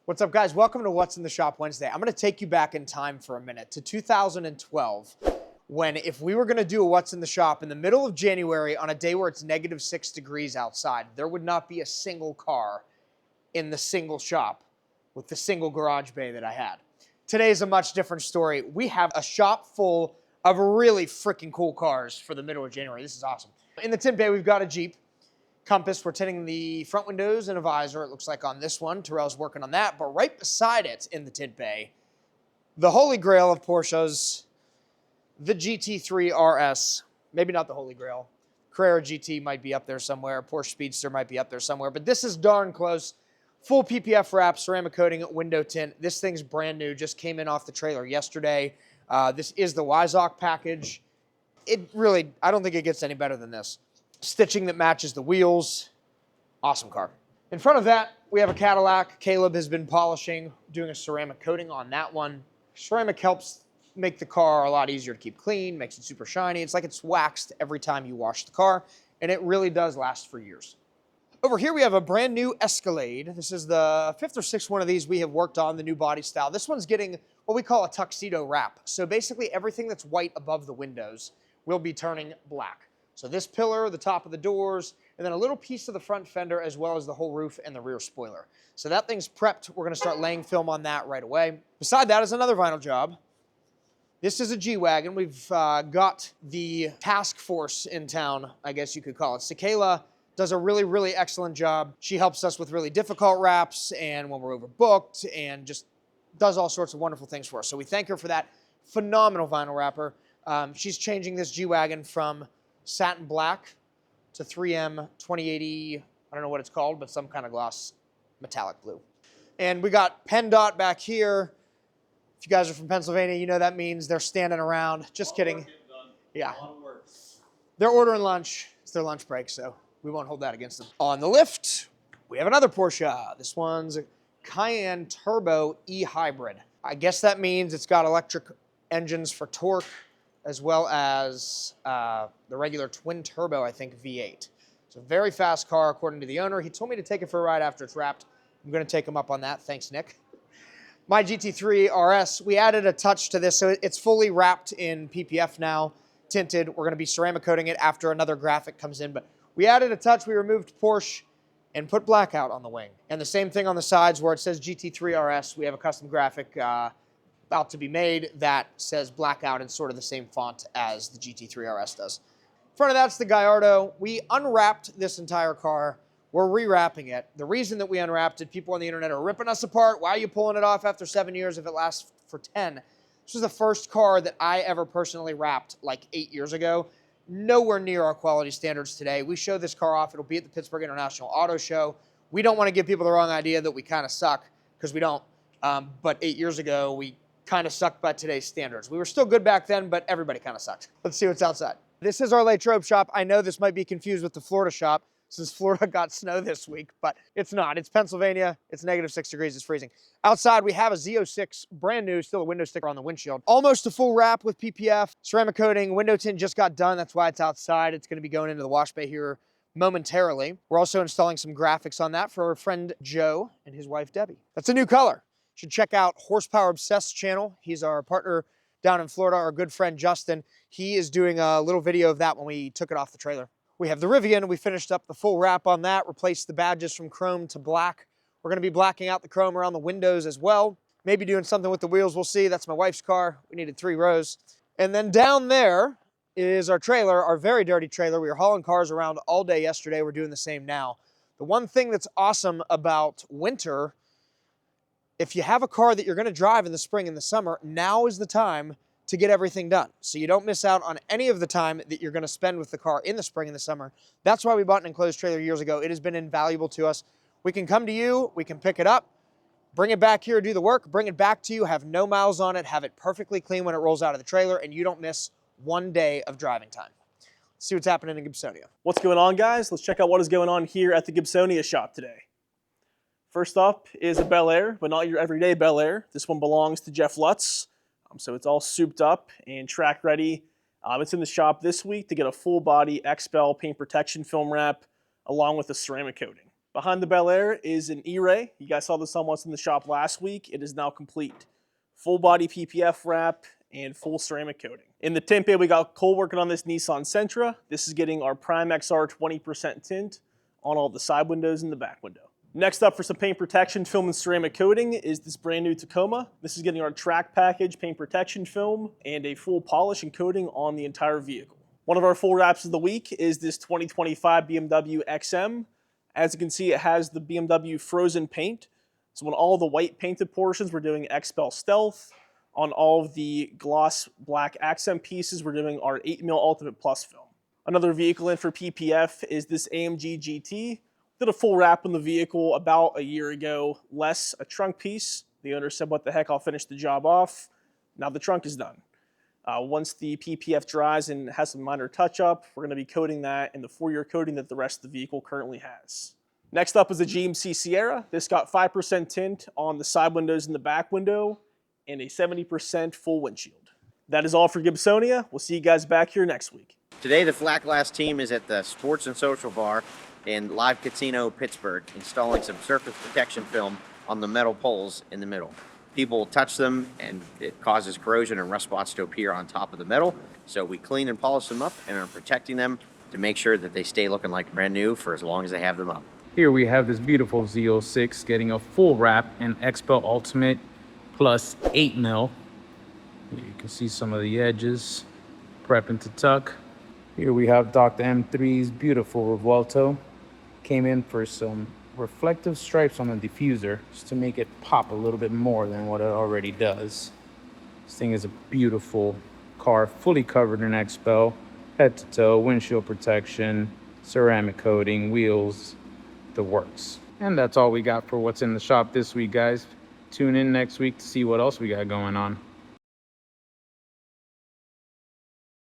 What's up, guys? Welcome to What's in the Shop Wednesday. I'm going to take you back in time for a minute to 2012, when if we were going to do a What's in the Shop in the middle of January on a day where it's -6 degrees outside, there would not be a single car in the single shop with the single garage bay that I had. Today is a much different story. We have a shop full of really freaking cool cars for the middle of January. This is awesome. In the tint bay, we've got a Jeep Compass. We're tinting the front windows and a visor, it looks like, on this one. Terrell's working on that. But right beside it in the tint bay, the holy grail of Porsches, the GT3 RS. Maybe not the holy grail. Carrera GT might be up there somewhere. Porsche Speedster might be up there somewhere. But this is darn close. Full PPF wrap, ceramic coating, window tint. This thing's brand new. Just came in off the trailer yesterday. This is the Wyzock package. It really, I don't think it gets any better than this. Stitching that matches the wheels. Awesome car. In front of that, we have a Cadillac. Caleb has been polishing, doing a ceramic coating on that one. Ceramic helps make the car a lot easier to keep clean, makes it super shiny. It's like it's waxed every time you wash the car, and it really does last for years. Over here, we have a brand new Escalade. This is the 5th or 6th one of these we have worked on, the new body style. This one's getting what we call a tuxedo wrap. So basically, everything that's white above the windows will be turning black. So this pillar, the top of the doors, and then a little piece of the front fender, as well as the whole roof and the rear spoiler. So that thing's prepped. We're gonna start laying film on that right away. Beside that is another vinyl job. This is a G-Wagon. We've got the task force in town, I guess you could call it. Sakayla does a really, really excellent job. She helps us with really difficult wraps and when we're overbooked, and just does all sorts of wonderful things for us. So we thank her for that. Phenomenal vinyl wrapper. She's changing this G-Wagon from satin black to 3M 2080, I don't know what it's called, but some kind of gloss metallic blue. And we got PennDOT back here. If you guys are from Pennsylvania, you know that means they're standing around. Just kidding. Yeah. They're ordering lunch. It's their lunch break, so we won't hold that against them. On the lift, we have another Porsche. This one's a Cayenne Turbo E-Hybrid. I guess that means it's got electric engines for torque, as well as the regular twin turbo, I think, V8. It's a very fast car, according to the owner. He told me to take it for a ride after it's wrapped. I'm gonna take him up on that. Thanks, Nick. My GT3 RS, we added a touch to this, so it's fully wrapped in PPF now, tinted. We're gonna be ceramic coating it after another graphic comes in, but we added a touch. We removed Porsche and put Blackout on the wing. And the same thing on the sides where it says GT3 RS. We have a custom graphic about to be made that says Blackout in sort of the same font as the GT3 RS does. In front of that's the Gallardo. We unwrapped this entire car. We're rewrapping it. The reason that we unwrapped it, people on the internet are ripping us apart. Why are you pulling it off after 7 years if it lasts for 10? This was the first car that I ever personally wrapped like 8 years ago. Nowhere near our quality standards today. We show this car off. It'll be at the Pittsburgh International Auto Show. We don't want to give people the wrong idea that we kind of suck, because we don't. But 8 years ago, we kind of sucked by today's standards. We were still good back then, but everybody kind of sucked. Let's see what's outside. This is our Latrobe shop. I know this might be confused with the Florida shop, since Florida got snow this week, but it's not. It's Pennsylvania. It's -6 degrees. It's freezing. Outside, we have a Z06, brand new, still a window sticker on the windshield. Almost a full wrap with PPF. Ceramic coating, window tint just got done. That's why it's outside. It's going to be going into the wash bay here momentarily. We're also installing some graphics on that for our friend Joe and his wife Debbie. That's a new color. Should check out Horsepower Obsessed channel. He's our partner down in Florida, our good friend Justin. He is doing a little video of that when we took it off the trailer. We have the Rivian. We finished up the full wrap on that, replaced the badges from chrome to black. We're gonna be blacking out the chrome around the windows as well. Maybe doing something with the wheels, we'll see. That's my wife's car. We needed 3 rows. And then down there is our trailer, our very dirty trailer. We were hauling cars around all day yesterday. We're doing the same now. The one thing that's awesome about winter, if you have a car that you're gonna drive in the spring and the summer, now is the time to get everything done. So you don't miss out on any of the time that you're gonna spend with the car in the spring and the summer. That's why we bought an enclosed trailer years ago. It has been invaluable to us. We can come to you, we can pick it up, bring it back here, do the work, bring it back to you, have no miles on it, have it perfectly clean when it rolls out of the trailer, and you don't miss 1 day of driving time. Let's see what's happening in Gibsonia. What's going on, guys? Let's check out what is going on here at the Gibsonia shop today. First up is a Bel Air, but not your everyday Bel Air. This one belongs to Jeff Lutz. So it's all souped up and track ready. It's in the shop this week to get a full body xpel paint protection film wrap along with the ceramic coating. Behind the Bel Air is an E-Ray. You guys saw this on What's in the Shop last week. It is now complete. Full body PPF wrap and full ceramic coating. In the tint bay, we got Cole working on this Nissan Sentra. This is getting our Prime XR 20% tint on all the side windows and the back window. Next up for some paint protection film and ceramic coating is this brand new Tacoma. This is getting our track package, paint protection film, and a full polish and coating on the entire vehicle. One of our full wraps of the week is this 2025 BMW XM. As you can see, it has the BMW frozen paint. So on all the white painted portions, we're doing xpel Stealth. On all of the gloss black accent pieces, we're doing our 8mm Ultimate Plus film. Another vehicle in for PPF is this AMG GT. Did a full wrap on the vehicle about a year ago, less a trunk piece. The owner said, what the heck, I'll finish the job off. Now the trunk is done. Once the PPF dries and has some minor touch up, we're gonna be coating that in the 4-year coating that the rest of the vehicle currently has. Next up is a GMC Sierra. This got 5% tint on the side windows and the back window and a 70% full windshield. That is all for Gibsonia. We'll see you guys back here next week. Today, the Flat Glass team is at the Sports and Social Bar in Live Casino, Pittsburgh, installing some surface protection film on the metal poles in the middle. People touch them and it causes corrosion and rust spots to appear on top of the metal. So we clean and polish them up and are protecting them to make sure that they stay looking like brand new for as long as they have them up. Here we have this beautiful Z06 getting a full wrap in xpel Ultimate plus 8mm. You can see some of the edges prepping to tuck. Here we have Dr. M3's beautiful Revuelto. Came in for some reflective stripes on the diffuser just to make it pop a little bit more than what it already does. This thing is a beautiful car, fully covered in xpel, head to toe, windshield protection, ceramic coating, wheels, the works. And that's all we got for What's in the Shop this week, guys. Tune in next week to see what else we got going on.